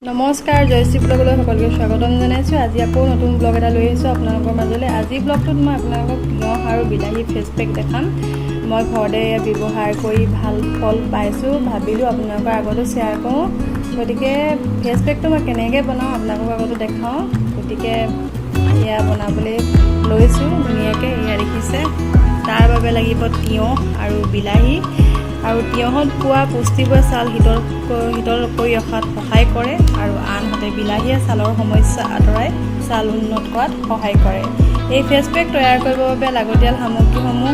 নমস্কাৰ জয়শ্ৰী ব্লগলৈ সকলোকে স্বাগতম জনাইছোঁ। আজি আকৌ নতুন ব্লগ এটা লৈ আহিছোঁ আপোনালোকৰ মাজলৈ। আজি ব্লগটোত মই আপোনালোকক তিয়ঁহ আৰু বিলাহী ফেচ পেক দেখাম। মই ঘৰতে ব্যৱহাৰ কৰি ভাল ফল পাইছোঁ, ভাবিলোঁ আপোনালোকৰ আগতো শ্বেয়াৰ কৰোঁ। গতিকে ফেচ পেকটো মই কেনেকৈ বনাওঁ আপোনালোকৰ আগতো দেখাওঁ। গতিকে এয়া বনাবলৈ লৈছোঁ ধুনীয়াকৈ। এয়া দেখিছে, তাৰ বাবে লাগিব তিয়ঁহ আৰু বিলাহী। আৰু তিয়ঁহত পোৱা পুষ্টিবোৰ ছাল শীতল কৰি ৰখাত সহায় কৰে আৰু আনহাতে বিলাহীয়ে ছালৰ সমস্যা আঁতৰাই ছাল উন্নত কৰাত সহায় কৰে। এই ফেচ পেক তৈয়াৰ কৰিবৰ বাবে লাগতিয়াল সামগ্ৰীসমূহ: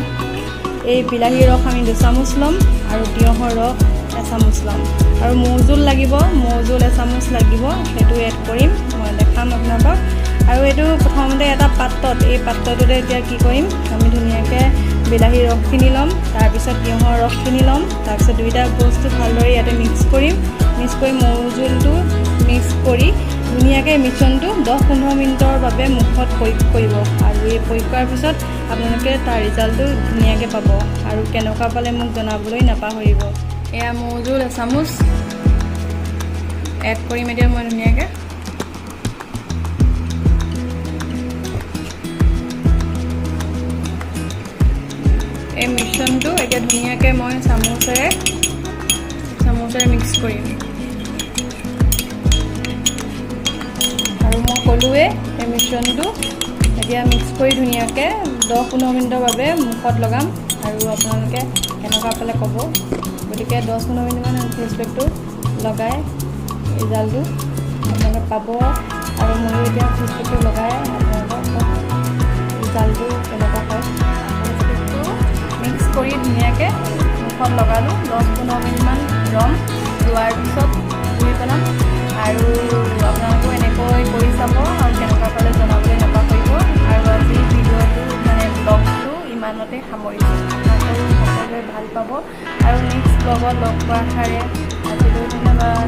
এই বিলাহীৰ ৰস আমি 2 চামুচ ল'ম আৰু তিয়ঁহৰ ৰস 1 চামুচ ল'ম। আৰু মৌজোল লাগিব, মৌজোল 1 চামুচ লাগিব, সেইটো এড কৰিম, মই দেখাম আপোনালোকক। আৰু এইটো প্ৰথমতে এটা পাত্ৰত, এই পাত্ৰটোতে এতিয়া কি কৰিম, আমি ধুনীয়াকৈ বিলাহীৰ ৰসখিনি ল'ম, তাৰপিছত তিয়ঁহৰ ৰসখিনি ল'ম, তাৰপিছত দুইটা বস্তু ভালদৰে ইয়াতে মিক্স কৰিম। মিক্স কৰি মৌজোলটো মিক্স কৰি ধুনীয়াকৈ মিশ্ৰণটো 10-15 মিনিটৰ বাবে মুখত প্ৰয়োগ কৰিব। আৰু এই প্ৰয়োগ কৰাৰ পিছত আপোনালোকে তাৰ ৰিজাল্টটো ধুনীয়াকৈ পাব। আৰু কেনেকুৱা পালে মোক জনাবলৈ নাপাহৰিব। এয়া মৌজোল 1 চামুচ এড কৰিম এতিয়া মই ধুনীয়াকৈ। এই মিশ্ৰণটো এতিয়া ধুনীয়াকৈ মই চামুচেৰে মিক্স কৰিম। আৰু মই ক'লোৱে এই মিশ্ৰণটো এতিয়া মিক্স কৰি ধুনীয়াকৈ 10-15 মিনিটৰ বাবে মুখত লগাম। আৰু আপোনালোকে কেনেকুৱা পালে ক'ব। গতিকে 10-15 মিনিটমান ফেচ পেকটো লগাই ৰিজাল্টটো আপোনালোকে পাব। আৰু ময়ো এতিয়া ফেচ পেকটো লগাই আপোনালোকক ৰিজাল্টটো কেনেকুৱা হয় মিক্স কৰি ধুনীয়াকৈ মুখত লগালোঁ। 10-15 মিনিটমান লোৱাৰ পিছত ধুই পেলাম। আৰু আপোনালোকেও এনেকৈ কৰি চাব আৰু কেনেকুৱা পালে জনাবলৈ নাপাহৰিব। আৰু আজি ভিডিঅ'টো ব্লগটো ইমানতে সামৰিছোঁ। আপোনালোকেও সকলোৱে ভাল পাব। আৰু নেক্সট ব্লগত লগ পোৱাৰ আশাৰে আজিলৈ ধন্যবাদ।